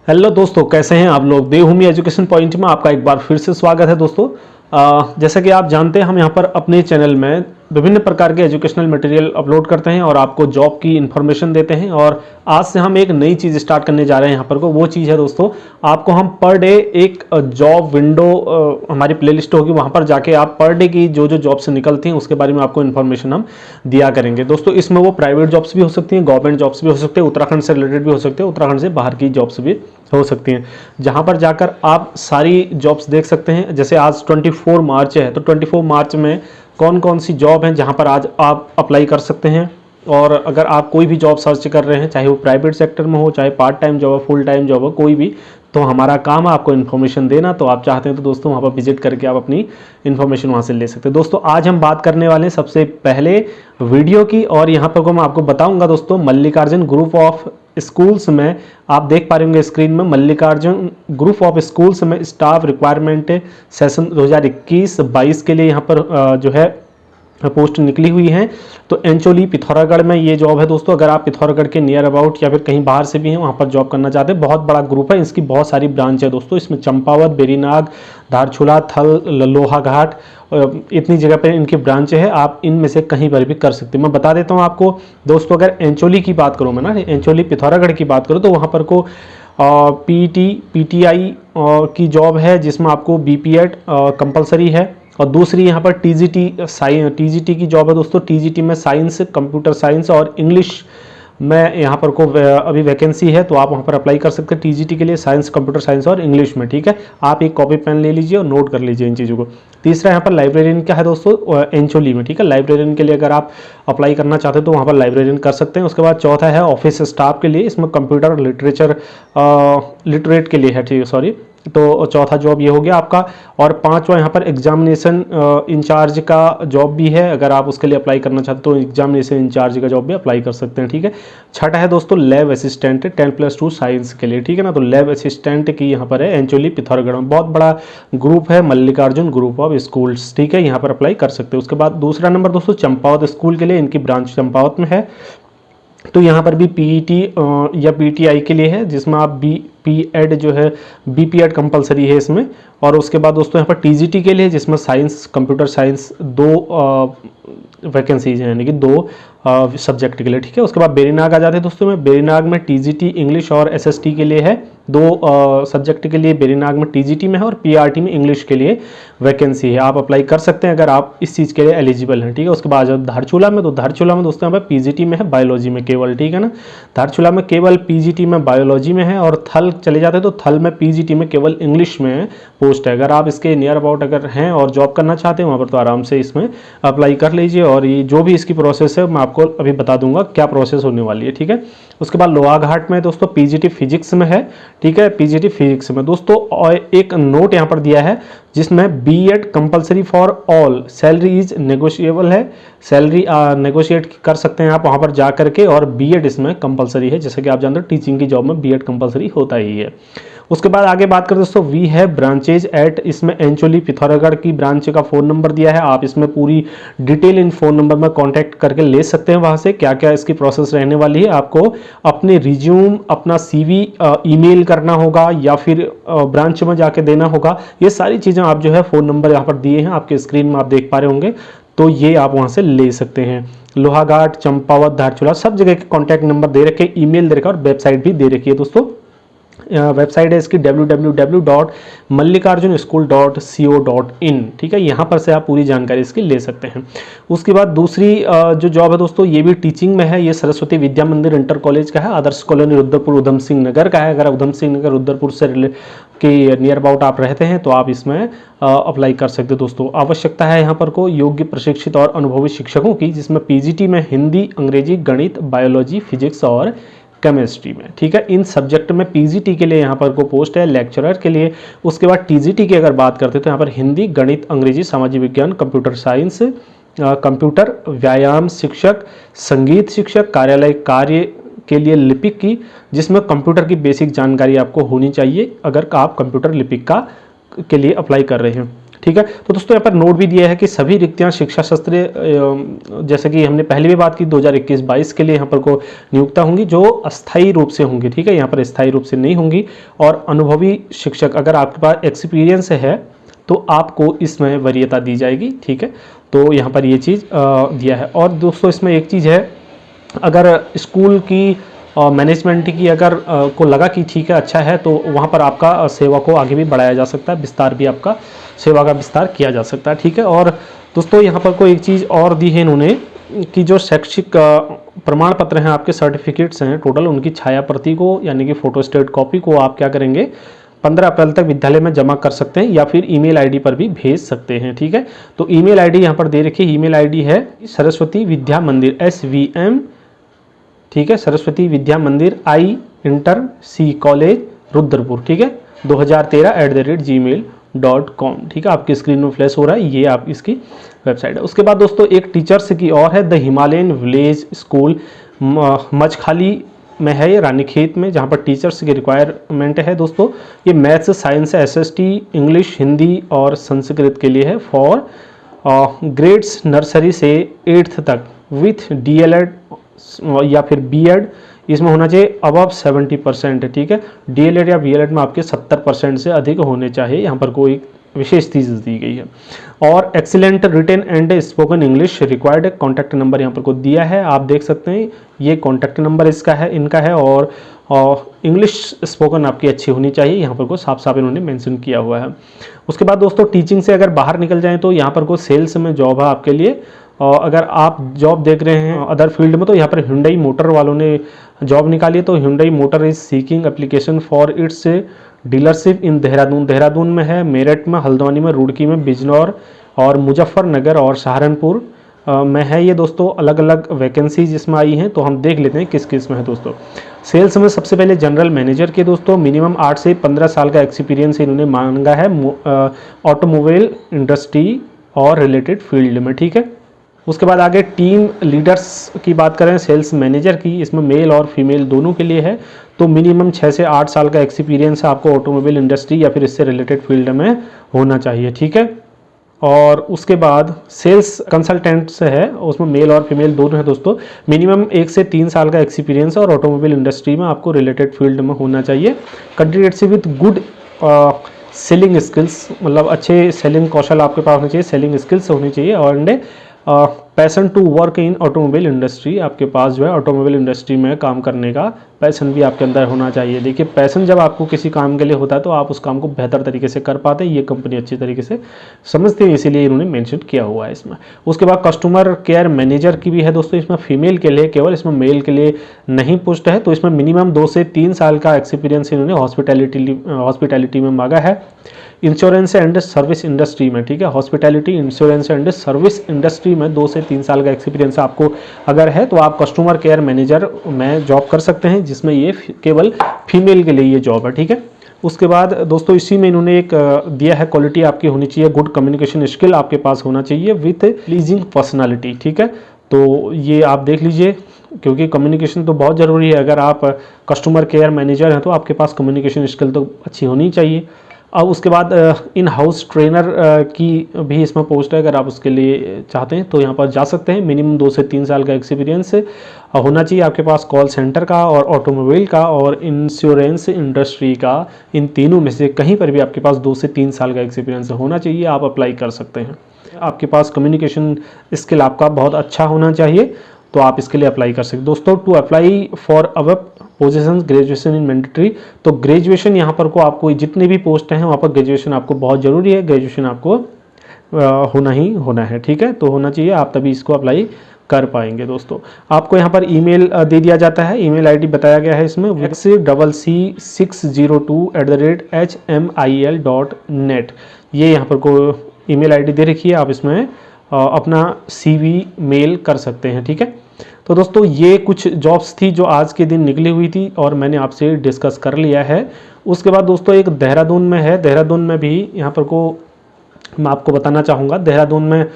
Hello दोस्तों, कैसे हैं आप लोग। देवभूमि एजुकेशन पॉइंट में आपका एक बार फिर से स्वागत है दोस्तों। जैसा कि आप जानते हैं, हम यहाँ पर अपने चैनल में विभिन्न प्रकार के एजुकेशनल मटेरियल अपलोड करते हैं और आपको जॉब की इन्फॉर्मेशन देते हैं। और आज से हम एक नई चीज़ स्टार्ट करने जा रहे हैं यहाँ पर को। वो चीज़ है दोस्तों, आपको हम पर डे एक जॉब विंडो हमारी प्लेलिस्ट होगी, वहाँ पर जाके आप पर डे की जो जो जॉब्स निकलती हैं उसके बारे में आपको इन्फॉर्मेशन हम दिया करेंगे दोस्तों। इसमें वो प्राइवेट जॉब्स भी हो सकती हैं, गवर्नमेंट जॉब्स भी हो सकते हैं, उत्तराखंड से रिलेटेड भी हो सकते हैं, उत्तराखंड से बाहर की जॉब्स भी हो सकती हैं, जहां पर जाकर आप सारी जॉब्स देख सकते हैं। जैसे आज 24 मार्च है, तो 24 मार्च में कौन कौन सी जॉब हैं जहां पर आज आप अप्लाई कर सकते हैं। और अगर आप कोई भी जॉब सर्च कर रहे हैं, चाहे वो प्राइवेट सेक्टर में हो, चाहे पार्ट टाइम जॉब हो, फुल टाइम जॉब हो, कोई भी, तो हमारा काम है आपको इन्फॉर्मेशन देना। तो आप चाहते हैं तो दोस्तों वहाँ पर विजिट करके आप अपनी इन्फॉर्मेशन वहाँ से ले सकते हैं। दोस्तों आज हम बात करने वाले हैं सबसे पहले वीडियो की, और यहाँ पर को मैं आपको बताऊंगा दोस्तों, मल्लिकार्जुन ग्रुप ऑफ स्कूल्स में आप देख पा रहे होंगे स्क्रीन में, मल्लिकार्जुन ग्रुप ऑफ स्कूल्स में स्टाफ रिक्वायरमेंट सेशन 2021-22 के लिए यहाँ पर जो है पोस्ट निकली हुई है। तो एंचोली पिथौरागढ़ में ये जॉब है दोस्तों। अगर आप पिथौरागढ़ के नियर अबाउट या फिर कहीं बाहर से भी हैं, वहाँ पर जॉब करना चाहते हैं, बहुत बड़ा ग्रुप है, इसकी बहुत सारी ब्रांच है दोस्तों। इसमें चंपावत, बेरीनाग, धारचूला, थल, लोहाघाट, इतनी जगह पर इनकी ब्रांच है। आप इनमें से कहीं पर भी कर सकते हैं। मैं बता देता हूँ आपको दोस्तों, अगर एंचोली की बात करूँ मैं ना, एंचोली पिथौरागढ़ की बात करूँ, तो वहाँ पर को पीटीआई की जॉब है, जिसमें आपको बीपीएड कंपलसरी है। और दूसरी यहाँ पर टीजीटी की जॉब है दोस्तों। टीजीटी में साइंस, कंप्यूटर साइंस और इंग्लिश में यहाँ पर को अभी वैकेंसी है, तो आप वहाँ पर अप्लाई कर सकते हैं टीजीटी के लिए, साइंस, कंप्यूटर साइंस और इंग्लिश में। ठीक है, आप एक कॉपी पेन ले लीजिए और नोट कर लीजिए इन चीज़ों को। तीसरा यहाँ पर लाइब्रेरियन का है दोस्तों, एंचोली में। ठीक है, लाइब्रेरियन के लिए अगर आप अप्लाई करना चाहते हैं तो वहाँ पर लाइब्रेरियन कर सकते हैं। उसके बाद चौथा है ऑफिस स्टाफ के लिए, इसमें कंप्यूटर और लिटरेट के लिए है, ठीक है, सॉरी। तो चौथा जॉब ये हो गया आपका। और पांचवा यहाँ पर एग्जामिनेशन इंचार्ज का जॉब भी है, अगर आप उसके लिए अप्लाई करना चाहते हो तो एग्जामिनेशन इंचार्ज का जॉब भी अप्लाई कर सकते हैं। ठीक है, छठा है दोस्तों लैब असिस्टेंट 10+2 साइंस के लिए। ठीक है ना, तो लैब असिस्टेंट की यहाँ पर है एंचोली पिथौरागढ़ में। बहुत बड़ा ग्रुप है, मल्लिकार्जुन ग्रुप ऑफ स्कूल्स। ठीक है, यहाँ पर अप्लाई कर सकते हैं। उसके बाद दूसरा नंबर दोस्तों चंपावत स्कूल के लिए, इनकी ब्रांच चंपावत में है। तो यहाँ पर भी पीईटी या पीटीआई के लिए है, जिसमें आप बीपीएड जो है, बीपीएड कंपलसरी है इसमें। और उसके बाद दोस्तों यहाँ पर टीजीटी के लिए, जिसमें साइंस, कंप्यूटर साइंस, दो वैकेंसीज हैं, यानी कि दो सब्जेक्ट के लिए। ठीक है, उसके बाद बेरीनाग आ जाते हैं दोस्तों में। बेरीनाग में टीजीटी इंग्लिश और एसएसटी के लिए है, दो सब्जेक्ट के लिए बेरीनाग में टीजीटी में है, और पीआरटी में इंग्लिश के लिए वैकेंसी है। आप अप्लाई कर सकते हैं अगर आप इस चीज़ के लिए एलिजिबल हैं। ठीक है, उसके बाद धारचूला में, तो धारचूला में दोस्तों यहाँ पर पीजीटी में है, बायोलॉजी में केवल। ठीक है ना, धारचूला में केवल पीजीटी में बायोलॉजी में है। और थल चले जाते हैं तो थल में पीजीटी में केवल इंग्लिश में पोस्ट है। अगर आप इसके नियर अबाउट अगर हैं और जॉब करना चाहते हैं वहाँ पर, तो आराम से इसमें अप्लाई कर लीजिए। और ये जो भी इसकी प्रोसेस है मैं आपको अभी बता दूंगा क्या प्रोसेस होने वाली है। ठीक है, उसके बाद लोहाघाट में दोस्तों पीजीटी फिजिक्स में है। ठीक है, पीजीटी फिजिक्स में दोस्तों, और एक नोट यहाँ पर दिया है जिसमें BEd compulsory for all, salary is negotiable है, सैलरी नेगोशिएट कर सकते हैं आप वहाँ पर जा करके। और बीएड इसमें कंपलसरी है, जैसे कि आप जानते हो टीचिंग की जॉब में बीएड कंपलसरी होता ही है। उसके बाद आगे बात करें दोस्तों, वी है ब्रांचेज एट, इसमें एंचोली पिथौरागढ़ की ब्रांच का फ़ोन नंबर दिया है। आप इसमें पूरी डिटेल इन फ़ोन नंबर में कांटेक्ट करके ले सकते हैं वहाँ से। क्या क्या इसकी प्रोसेस रहने वाली है, आपको अपने रिज्यूम, अपना सीवी ईमेल करना होगा या फिर ब्रांच में जाके देना होगा। ये सारी चीज़ें आप जो है फ़ोन नंबर यहाँ पर दिए हैं, आपके स्क्रीन में आप देख पा रहे होंगे, तो ये आप वहाँ से ले सकते हैं। लोहाघाट, चंपावत, धारचूला, सब जगह के कॉन्टैक्ट नंबर दे रखे, ईमेल दे रखा और वेबसाइट भी दे रखी है दोस्तों। वेबसाइट है इसकी www.mallikarjunschool.co.in। ठीक है, यहाँ पर से आप पूरी जानकारी इसकी ले सकते हैं। उसके बाद दूसरी जो जॉब है दोस्तों, ये भी टीचिंग में है। ये सरस्वती विद्या मंदिर इंटर कॉलेज का है, आदर्श कॉलोनी रुद्रपुर उधम सिंह नगर का है। अगर उधम सिंह नगर रुद्रपुर से के नियर अबाउट आप रहते हैं तो आप इसमें अप्लाई कर सकते हैं दोस्तों। आवश्यकता है यहाँ पर को योग्य, प्रशिक्षित और अनुभवी शिक्षकों की, जिसमें पीजीटी में हिंदी, अंग्रेजी, गणित, बायोलॉजी, फिजिक्स और केमिस्ट्री में। ठीक है, इन सब्जेक्ट में पीजीटी के लिए यहाँ पर को पोस्ट है, लेक्चरर के लिए। उसके बाद टीजीटी की अगर बात करते हैं तो यहाँ पर हिंदी, गणित, अंग्रेजी, सामाजिक विज्ञान, कंप्यूटर साइंस, कंप्यूटर, व्यायाम शिक्षक, संगीत शिक्षक, कार्यालय कार्य के लिए लिपिक की, जिसमें कंप्यूटर की बेसिक जानकारी आपको होनी चाहिए अगर आप कंप्यूटर लिपिक के लिए अप्लाई कर रहे हैं। ठीक है। तो दोस्तों यहाँ पर नोट भी दिया है कि सभी रिक्तियां शिक्षा शास्त्र जैसे कि हमने पहले भी बात की 2021-22 के लिए यहाँ पर को नियुक्ता होंगी जो अस्थायी रूप से होंगी, ठीक है, यहाँ पर स्थायी रूप से नहीं होंगी। और अनुभवी शिक्षक, अगर आपके पास एक्सपीरियंस है तो आपको इसमें वरीयता दी जाएगी, ठीक है। तो यहाँ पर ये चीज़ दिया है। और दोस्तों इसमें एक चीज़ है, अगर स्कूल की मैनेजमेंट की अगर को लगा कि ठीक है अच्छा है, तो वहाँ पर आपका सेवा को आगे भी बढ़ाया जा सकता है, विस्तार भी आपका सेवा का विस्तार किया जा सकता है, ठीक है। और दोस्तों यहाँ पर कोई एक चीज़ और दी है इन्होंने कि जो शैक्षिक प्रमाण पत्र हैं, आपके सर्टिफिकेट्स हैं टोटल, उनकी छाया प्रति को यानी कि फोटोस्टेट कॉपी को आप क्या करेंगे 15 अप्रैल तक विद्यालय में जमा कर सकते हैं या फिर ईमेल आईडी पर भी भेज सकते हैं, ठीक है। तो ईमेल आईडी यहाँ पर दे रखी है, ईमेल आईडी है सरस्वती विद्या मंदिर SVM, ठीक है, सरस्वती विद्या मंदिर आई इंटर सी कॉलेज रुद्रपुर, ठीक है, 2013@gmail.com, ठीक है। आपकी स्क्रीन में फ्लैश हो रहा है, ये आप इसकी वेबसाइट है। उसके बाद दोस्तों एक टीचर्स की और है, द हिमालयन विलेज स्कूल मचखाली में है, ये रानीखेत में, जहाँ पर टीचर्स की रिक्वायरमेंट है दोस्तों। ये maths, science, SST, English, Hindi और संस्कृत के लिए है, फॉर ग्रेड्स नर्सरी से 8th तक विथ DLED या फिर BEd, इसमें होना चाहिए अबव 70%, ठीक है। DLED या BLED में आपके 70% से अधिक होने चाहिए, यहाँ पर कोई विशेष चीज़ दी गई है। और excellent written and spoken English required, contact number यहाँ पर को दिया है, आप देख सकते हैं, ये कॉन्टैक्ट नंबर इसका है, इनका है। और इंग्लिश स्पोकन आपकी अच्छी होनी चाहिए, यहाँ पर को साफ साफ इन्होंने मेंशन किया हुआ है। उसके बाद दोस्तों टीचिंग से अगर बाहर निकल जाएं तो यहाँ पर को सेल्स में जॉब है आपके लिए। और अगर आप जॉब देख रहे हैं अदर फील्ड में तो यहाँ पर Hyundai मोटर वालों ने जॉब निकाली है। तो Hyundai motor is seeking application for its dealership in Dehradun, Dehradun में है, मेरठ में, हल्द्वानी में, रुड़की में, बिजनौर और मुजफ्फरनगर और सहारनपुर में है। ये दोस्तों अलग अलग वैकेंसीज इसमें आई हैं, तो हम देख लेते हैं किस किस में है दोस्तों। सेल्स में सबसे पहले जनरल मैनेजर के दोस्तों मिनिमम 8 से 15 साल का एक्सपीरियंस इन्होंने मांगा है ऑटोमोबाइल इंडस्ट्री और रिलेटेड फील्ड में, ठीक है। उसके बाद आगे टीम लीडर्स की बात करें सेल्स मैनेजर की, इसमें मेल और फीमेल दोनों के लिए है। तो मिनिमम 6 से 8 साल का एक्सपीरियंस आपको ऑटोमोबाइल इंडस्ट्री या फिर इससे रिलेटेड फील्ड में होना चाहिए, ठीक है। और उसके बाद सेल्स कंसल्टेंट्स है, उसमें मेल और फीमेल दोनों है दोस्तों। मिनिमम 1 से 3 साल का एक्सपीरियंस और ऑटोमोबाइल इंडस्ट्री में आपको रिलेटेड फील्ड में होना चाहिए। Candidates with good selling skills, मतलब अच्छे सेलिंग कौशल आपके पास होने चाहिए, सेलिंग स्किल्स होनी चाहिए। और passion to work in automobile industry, आपके पास जो है ऑटोमोबाइल इंडस्ट्री में काम करने का पैशन भी आपके अंदर होना चाहिए। देखिए पैशन जब आपको किसी काम के लिए होता है तो आप उस काम को बेहतर तरीके से कर पाते हैं, ये कंपनी अच्छी तरीके से समझते हैं, इसीलिए इन्होंने मेंशन किया हुआ है इसमें। उसके बाद कस्टमर केयर मैनेजर की भी है दोस्तों, इसमें फीमेल के लिए केवल, इसमें मेल के लिए नहीं पोस्ट है। तो इसमें मिनिमम 2 से 3 साल का एक्सपीरियंस इन्होंने हॉस्पिटैलिटी में मांगा है। इंश्योरेंस एंड सर्विस इंडस्ट्री में, ठीक है, hospitality, insurance and service industry में 2 से 3 साल का एक्सपीरियंस आपको अगर है तो आप कस्टमर केयर मैनेजर में जॉब कर सकते हैं, जिसमें ये केवल फीमेल के लिए ये जॉब है, ठीक है। उसके बाद दोस्तों इसी में इन्होंने एक दिया है क्वालिटी आपकी होनी चाहिए, गुड कम्युनिकेशन स्किल आपके पास होना चाहिए विथ प्लीजिंग पर्सनालिटी, ठीक है। तो ये आप देख लीजिए, क्योंकि कम्युनिकेशन तो बहुत ज़रूरी है। अगर आप कस्टमर केयर मैनेजर हैं तो आपके पास कम्युनिकेशन स्किल तो अच्छी होनी चाहिए। अब उसके बाद इन हाउस ट्रेनर की भी इसमें पोस्ट है, अगर आप उसके लिए चाहते हैं तो यहाँ पर जा सकते हैं। मिनिमम 2 से 3 साल का एक्सपीरियंस होना चाहिए आपके पास, कॉल सेंटर का और ऑटोमोबाइल का और इंश्योरेंस इंडस्ट्री का, इन तीनों में से कहीं पर भी आपके पास 2 से 3 साल का एक्सपीरियंस होना चाहिए, आप अप्लाई कर सकते हैं। आपके पास कम्युनिकेशन स्किल आपका बहुत अच्छा होना चाहिए, तो आप इसके लिए अप्लाई कर सकते हैं दोस्तों। To apply for our position graduation in mandatory, तो ग्रेजुएशन यहाँ पर को आपको जितने भी पोस्ट हैं वहाँ पर ग्रेजुएशन आपको बहुत ज़रूरी है, ग्रेजुएशन आपको होना ही होना है, ठीक है, तो होना चाहिए, आप तभी इसको अप्लाई कर पाएंगे दोस्तों। आपको यहाँ पर ईमेल दे दिया जाता है, ईमेल आईडी बताया गया है इसमें xcc602@hmil.net, ये यहाँ पर को ईमेल आईडी दे रखी है, आप इसमें अपना CV मेल कर सकते हैं, ठीक है। तो दोस्तों ये कुछ जॉब्स थी जो आज के दिन निकली हुई थी और मैंने आपसे डिस्कस कर लिया है। उसके बाद दोस्तों एक देहरादून में है, देहरादून में भी यहाँ पर को मैं आपको बताना चाहूँगा, देहरादून में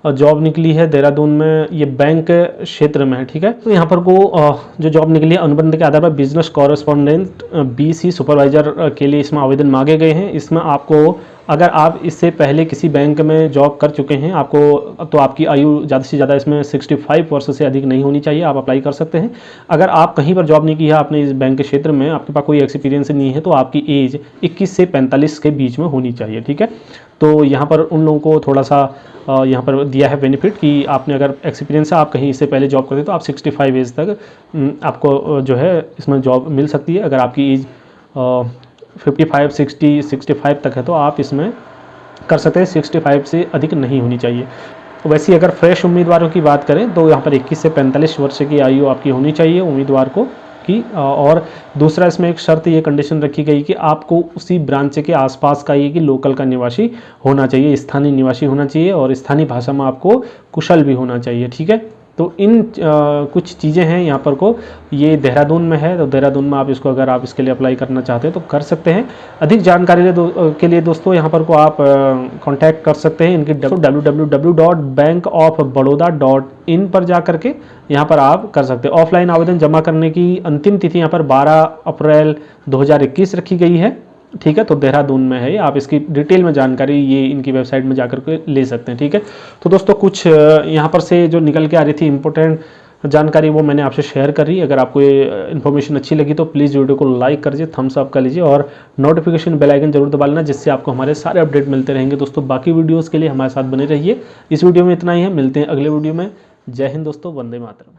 जॉब निकली है, देहरादून में ये बैंक क्षेत्र में है, ठीक है। तो यहाँ पर को जो जॉब निकली है अनुबंध के आधार पर बिजनेस कॉरेस्पॉन्डेंट BC सुपरवाइजर के लिए इसमें आवेदन मांगे गए हैं। इसमें आपको अगर आप इससे पहले किसी बैंक में जॉब कर चुके हैं आपको, तो आपकी आयु ज़्यादा से ज़्यादा इसमें 65 वर्ष से अधिक नहीं होनी चाहिए, आप अप्लाई कर सकते हैं। अगर आप कहीं पर जॉब नहीं की है, आपने इस बैंक के क्षेत्र में, आपके पास कोई एक्सपीरियंस नहीं है, तो आपकी एज 21 से 45 के बीच में होनी चाहिए, ठीक है। तो यहाँ पर उन लोगों को थोड़ा सा यहाँ पर दिया है बेनिफिट कि आपने अगर एक्सपीरियंस है, आप कहीं इससे पहले जॉब करते तो आप 65 एज तक आपको जो है इसमें जॉब मिल सकती है। अगर आपकी एज 55, 60, 65 तक है तो आप इसमें कर सकते हैं, 65 से अधिक नहीं होनी चाहिए। वैसे अगर फ्रेश उम्मीदवारों की बात करें तो यहाँ पर 21 से 45 वर्ष की आयु आपकी होनी चाहिए उम्मीदवार को की। और दूसरा इसमें एक शर्त ये कंडीशन रखी गई कि आपको उसी ब्रांच के आसपास का ये कि लोकल का निवासी होना चाहिए, स्थानीय निवासी होना चाहिए, और स्थानीय भाषा में आपको कुशल भी होना चाहिए, ठीक है। तो इन कुछ चीज़ें हैं यहाँ पर को, ये देहरादून में है, तो देहरादून में आप इसको अगर आप इसके लिए अप्लाई करना चाहते हैं तो कर सकते हैं। अधिक जानकारी के लिए दोस्तों यहाँ पर को आप कांटेक्ट कर सकते हैं इनकी www.bankofbaroda.in पर जा करके यहाँ पर आप कर सकते हैं। ऑफलाइन आवेदन जमा करने की अंतिम तिथि यहाँ पर 12 अप्रैल 2021 रखी गई है, ठीक है। तो देहरादून में है, आप इसकी डिटेल में जानकारी ये इनकी वेबसाइट में जाकर के ले सकते हैं, ठीक है। तो दोस्तों कुछ यहाँ पर से जो निकल के आ रही थी इंपॉर्टेंट जानकारी वो मैंने आपसे शेयर करी। अगर आपको ये इन्फॉर्मेशन अच्छी लगी तो प्लीज़ वीडियो को लाइक कर दीजिए, थम्स अप कर लीजिए, और नोटिफिकेशन बेल आइकन जरूर दबा लेना, जिससे आपको हमारे सारे अपडेट मिलते रहेंगे। दोस्तों बाकी वीडियोज़ के लिए हमारे साथ बने रहिए। इस वीडियो में इतना ही है, मिलते हैं अगले वीडियो में। जय हिंद दोस्तों, वंदे मातरम।